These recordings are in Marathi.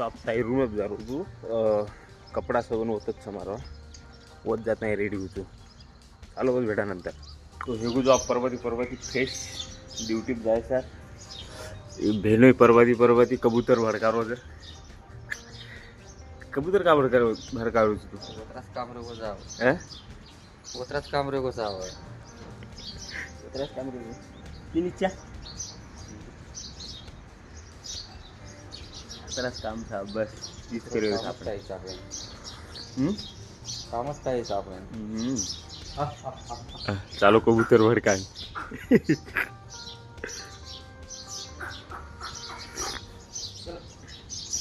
तो आप साई रूम में जा रू कपडा सगळं होतच समारो होत जात नाही रेडी होतो चालू बस भेटा नंतर तो हे जो आप परवाती फ्रेश ड्यूटी जायचा भेनोय परवाती कबूतर भड़का रोज कबूतर का भड़का रोज तू ओतराच काम रे जाव हैं ओतराच काम रे जाव ओतराच काम रे तिनीच्या ओतराच काम था बस तीच करे आपल्या हिसाबे कामच काय हिसाबे चालो कबूतर भड़का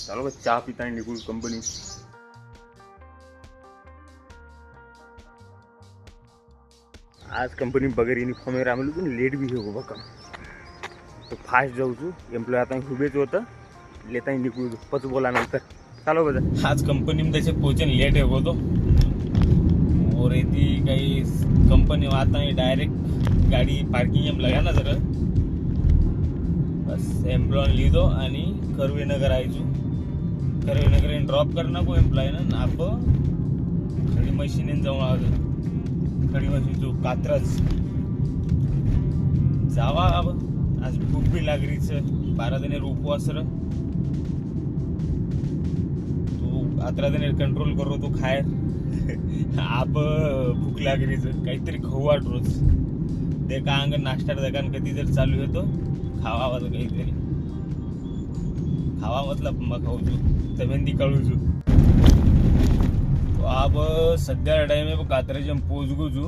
चलो बस चाय पीता है निकुल कंपनी आज कंपनी बगैर यूनिफॉर्म में आम्ही लोक लेट भी हो बघा तो फास्ट जाऊ तू एम्प्लॉय आता उभेच होतं लेता निकलू पच बोला नंतर चालो बघा आज कंपनी में त्याचे पोचन लेट है होतो और यदि काही कंपनी आता है डायरेक्ट गाड़ी पार्किंग में लगा ना जरा बस एम्प्लॉय लीधो आणि कर्वेनगर आयचू कर्वेनगर ड्रॉप करना को एम्प्लॉय ना आप खडी मशीन जाऊन आलो खडी मशीन जो कात्रज जावा अब आज भूक भी लाग रही है 12 दिन उपवास र तो 18 दिन कंट्रोल करो तो खाए आप भूक लाग रही है काहीतरी खाऊ वाट रोज देखा अंग नाश्ता दुकान कधी जर चालू होतो खावा वाला काहीतरी खावा मतलब मग खाऊ छू तमेंदी कळू छू तो आप सध्या टाइम में कात्रज में पोच गो छू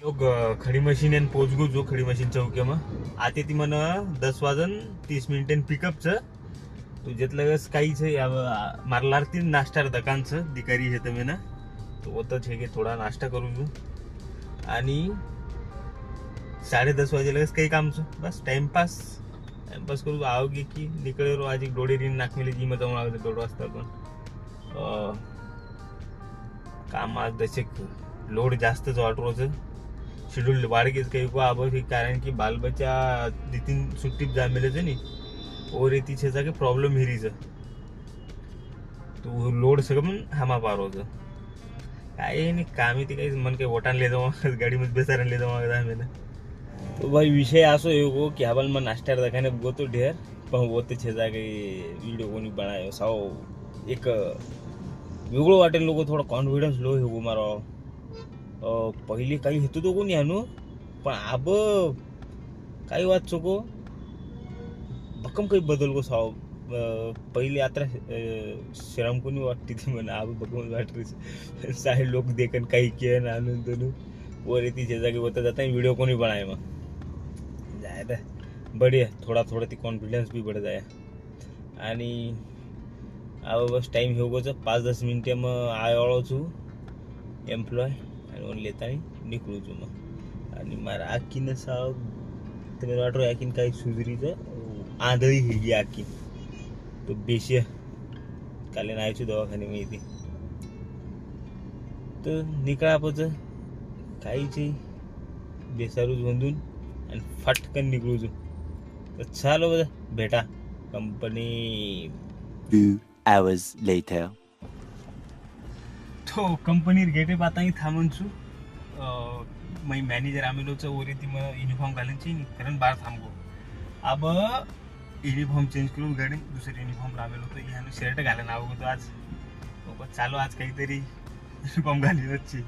लोग खड़ी मशीन पोच गो जो खड़ी मशीन चौके में आते ती मन 10:30 पिकअप च तो जितलंच काहीच मारलार ती नाश्ता दुकान च दिकारी हे तमे ना तो होतच हे की थोडा नाश्ता करू जो आणि 10:30 वाजे लगेच काही काम च बस टाइमपास करू आओगे की निकळे रो आज एक डोडे रीन नाकमेले जी मजा लागते डोडो वाजता पण काम आज दशक लोड जास्तच वाट रोज शेड्यूल वाढगेच काही को आवश्यक कारण की बाल बच्चा 2-3 सुट्टी जा मिले थे नहीं और ये तीछे जाके प्रॉब्लम हिरीच तो लोड सगळं हमा पार होतं काय नाही काम ती काही मन काही ओटान ले जाऊ गाडी मध्ये बेसारण ले जाऊ आम्ही तो भाई विषय असो हो की हवाल मन नाश्ता रखाने गोतो ढेर पण वो ते छे जाके वीडियो कोणी बनायो साव एक वेगळं वाटेल लोक थोडा कॉन्फिडन्स लो हो मारो पहिले काही हेतू तो कोणी आणू पण अब काही वाच चुको भक्कम काही बदल को साव पहिले यात्रा शरम कोणी वाटते ती म्हणा अब भक्कम वाट रही सारे लोग देखन काही के ना आनंद नु और इतनी जगह के होता जाता है वीडियो कोणी बनाए में जायदा बढ़िया थोड़ा ती कॉन्फिडेंस भी बढ़ जाए आणि अब बस टाइम हो गो 5-10 मिनिट में आय वाळो छु एम्प्लॉय आणि लेता निकलू छू मग आणि मारा आखीन साव तुम्ही वाटो आखीन काही सुजरीचं आंधळी हिगी आखीन तो बेशिया काले नायचू दवाखाने में येते तो निकळा पच काहीच बेसारूच बंधून आणि फटकन निकलू छू तर चालो बघा भेटा कंपनी 2 hours later तो कंपनीर गेटे पाताही थांबून छू मग मॅनेजर आम्ही वरी ती मग युनिफॉर्म घालायची कारण बाहेर थांबलो अब युनिफॉर्म चेंज करून गाडी दुसरी युनिफॉर्म लावलेलो होतो ह्यानं शर्ट घालायला हवं होतं आज चालू आज काहीतरी युनिफॉर्म घालीनची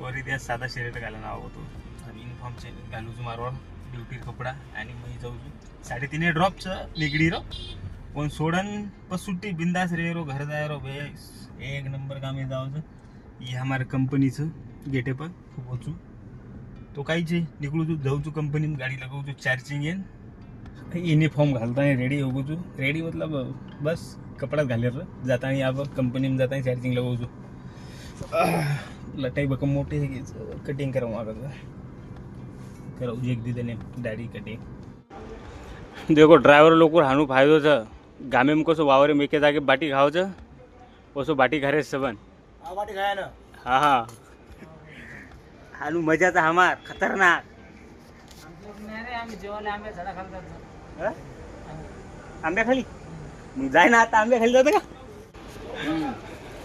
वरी त्या साधा शर्ट घालायला हवं होतो आणि युनिफॉर्म चेंज घालूच मारवा ड्युटी कपडा आणि मग जाऊ 3:30 ड्रॉपचं निगडी रो पण सोडन पर सुट्टी बिंदास रे रो घर जाय रो भे एक नंबर काम है जाओ ये हमारे कंपनी से गेटे पर पहुँचू तो काही जे निकलू तू जाऊ तू कंपनी में गाड़ी लगाऊ तू चार्जिंग यूनिफॉर्म घालता है रेडी हो तू रेडी मतलब बस कपड़ा घाले जाता है यहाँ कंपनी में जाता है चार्जिंग लगाऊ तू लटाई बकम मोठे है कटिंग करा करावं एक दीदने दाढी कटे देखो ड्राइवर लोग हानू फायदो छ गामे में कसो वावरे मेके जाके बाटी खाओ छ ओसो बाटी घरे सबन बाटी खाया ना हाँ हाँ हानू मजा था हमार खतरनाक आम्ही जेवण आंबे झाडा खालतात आंब्या खाली मग जाय ना आता आंब्या खाली जातं का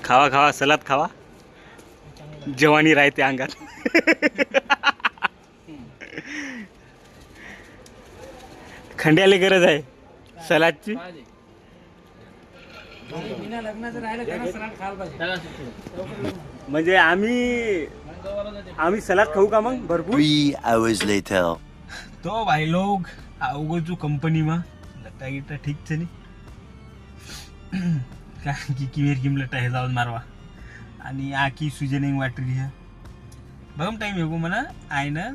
खावा खावा सलाद खावा जवानी राहते अंगात खंड्याला गरज आहे सलादची बिना लग्नाचं राहिलं त्याला सलाड खायला पाहिजे म्हणजे आम्ही सलाद खाऊ का मग भरपूर 3 hours later. तो भाई लोग आओगे जो कंपनी में लगता है कि ठीक से नहीं कारण की किवेर किमलटा हे जाऊन मारवा आणि आकी सुजनिंग वाटली है बघम टाइम येगो म्हणा आहे ना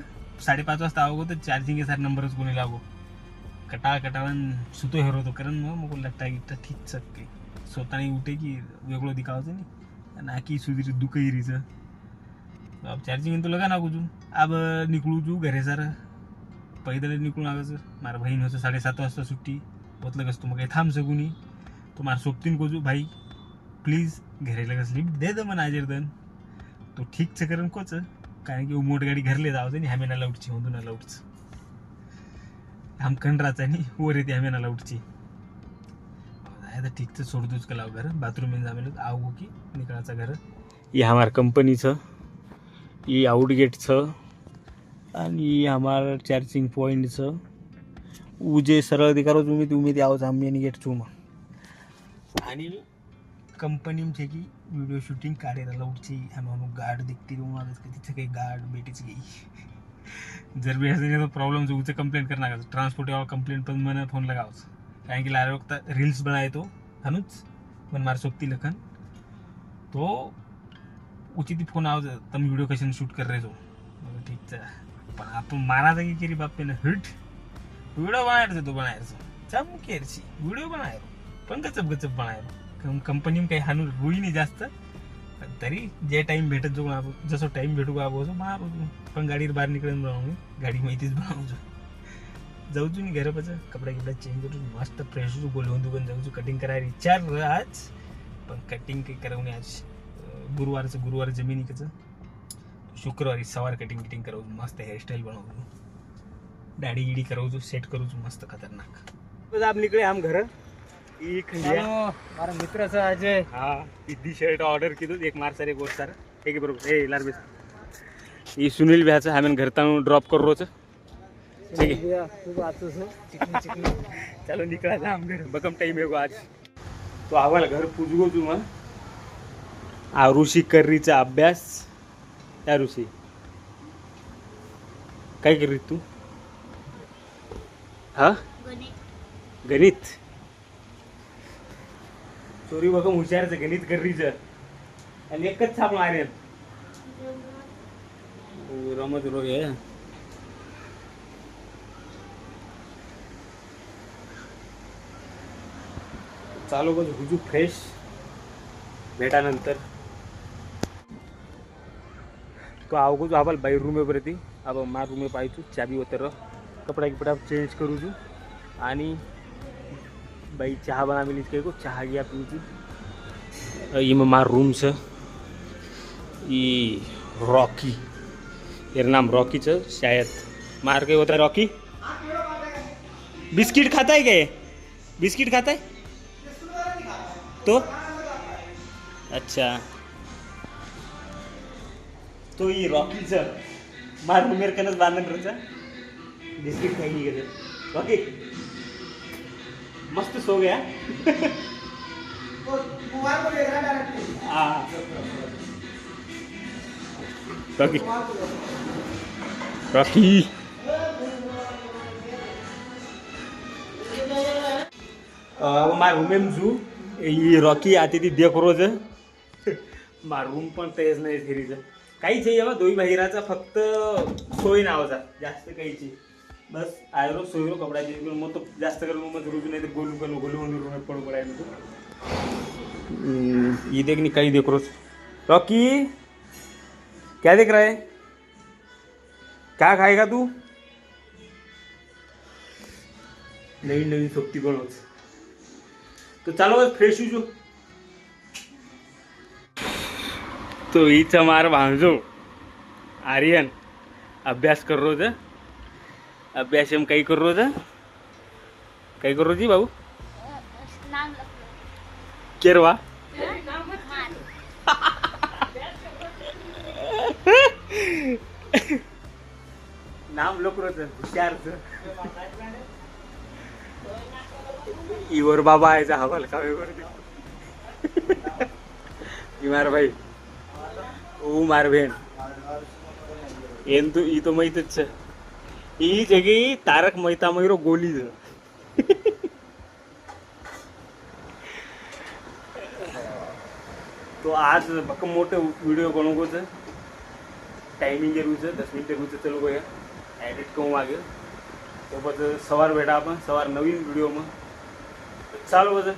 5:30 वाजता आओगो तर चार्जिंग के साथ नंबरच कोणी लागो कटाळ कटाळन सुतो हेरो तो कारण मग लगता है कि ठीक सकते स्वतःने उठे की वेगळं दिखावचं नाही आणि आकी सुधीर दुखईरीचं अब चार्जिंग तो लगा ना कुछ अब निकलू जू घरे सर पैदल निकलून आगायचं मारा बहीण होतं 7:30 वाजता सुट्टी होत लगस तू मग काही थांब सकू नाही तो मारा सोबतीन कोजू भाई प्लीज घरे लगस लिफ्ट दे दे मन आजर दन तो ठीक से करन कोच कारण की वो मोट गाडी घरले जावचं नाही हमें ना लाउटची होंदू ना लाउटच हम कन राहता नहीं वो रेती हमें ना लाउटची तर ठीक से सोड दूच कलाव घर बाथरूम में जामेल आओ की निकळाचा घर ये हमार कंपनीचं ये आउटगेटचं आणि हमार चार्जिंग पॉईंटचं उजे सरळ दिकारो तुम्ही तुम्ही ते आहोत आम्ही आणि गेट चुमा आणि कंपनीमध्ये की व्हिडिओ शूटिंग काढायला लाऊटची आम्हाला गार्ड दिखती तुम्हाला तिथे काही गार्ड भेटीच गई जर भी ऐसे प्रॉब्लम जो उसे कंप्लेंट करना का ट्रांसपोर्ट वाला कंप्लेंट पण मैंने फोन लगाओ कारण की लारे वक्त रील्स बनाए तो हनुच पण मार सोबती लखन तो उचित फोन आओ तुम वीडियो कैसे शूट कर रहे हो ठीक है पण आपण मारा जागी केली बाप ना हिट व्हिडिओ बनायचं तो बनायचं चमकेरची व्हिडिओ बनायरो पण गचप गचप बनायरो कंपनी काही हानू रुई नाही जास्त तरी जे टाइम भेटत जो आपण जसं टाइम भेटू का बोसो मारो पण गाडीवर बाहेर निकळून बनवू गाडी माहितीच बनवू जाऊ तू घर पच कपडा गिपडा चेंज करू मस्त फ्रेश बोलवून दुकान जाऊ कटिंग करायला विचार आज पण कटिंग काही करवणे आज गुरुवार जमिनीचं शुक्रवारी सवार कटिंग करू मस्त हेअरस्टाईल बनवू दाढी गिडी करू सेट करू मस्त खतरनाक आप निकले हम घर ई खंडिया मारा मित्राचं अजय हा इद्दी शर्ट ऑर्डर केलं एक मार सारे गोष्ट सारा ठीक बरोबर ए लार बेस ई सुनील भ्याचं हमें घर ताणून ड्रॉप करू रोज ठीक है खूप आतूस चिकनी चिकनी चलो निकला था हम घर बकम टाइम है आज तो आवाला घर पुजगो तू मग आ ऋषी कर्रीचा अभ्यास त्या ऋषी काय करीत तू हा गणित चोरी बघम हुशारचं गणित कर्रीचं आणि एकच छाप मारेल रमत रोग आहे चालू बघ हुजू फ्रेश भेटानंतर तो आवगो जो आबाल बाई रूम प्रति अब मार रूम पाहिजे चाबी उतर कपडा गिपडा चेंज करू छू आणि बाई चहा बना मिली इसके को चहा गया पीछे ये में मार रूम से ये रॉकी तेरा नाम रॉकी च शायद मार के होता है रॉकी बिस्किट खाता है क्या बिस्किट खाता है तो अच्छा तो ये रॉकीचं मार मेरे कनच बांधन रोचा बिस्किट खाई नहीं गए रॉकी मस्त सो गया रॉकी रॉकी मार रूम में जू ये रॉकी आती थी देख रोज मार रूम पण तेच नाही फिरीचं काहीच आहे दोई बाहेराचा फक्त सोय नावाचा जास्त काहीची बस आयरो सोयरो कपड्याची मग तो जास्त करून मग रोज नाही तर गोलू म्हणून पडू पडायला तू ये देख नहीं कहीं देख रोज रॉकी क्या देख रहा है क्या खाएगा तू નવીન નવીન શક્તિ ગણો છે. તો ચાલો હવે ફ્રેશ છું. તો એ છે મારો ભાંજો આર્યન અભ્યાસ કરો છે. અભ્યાસ એમ કઈ કરો છે? કઈ કરો જી બાબુ? કેરવા નામ લોકરો છે, હોશિયાર છે. ઈવર બાબા आहे जा हवाल कावे करते. ઈ મારા ભાઈ ઓ માર બેન એમ તો ઈ તો મહિત જ છે. ઈ જગ્યાએ તારક મહેતા મયરો ગોલી છે. તો आज ભક્કમ મોટો વિડીયો ઘણો છે. ટાઈમિંગ જરૂર છે 10 મિનિટ જરૂર છે. ચલો ભાઈ એડિટ કહું વાગે તો પછી સવાર બેઠા આપણે સવાર નવીન વિડીયોમાં ચાલો બધા.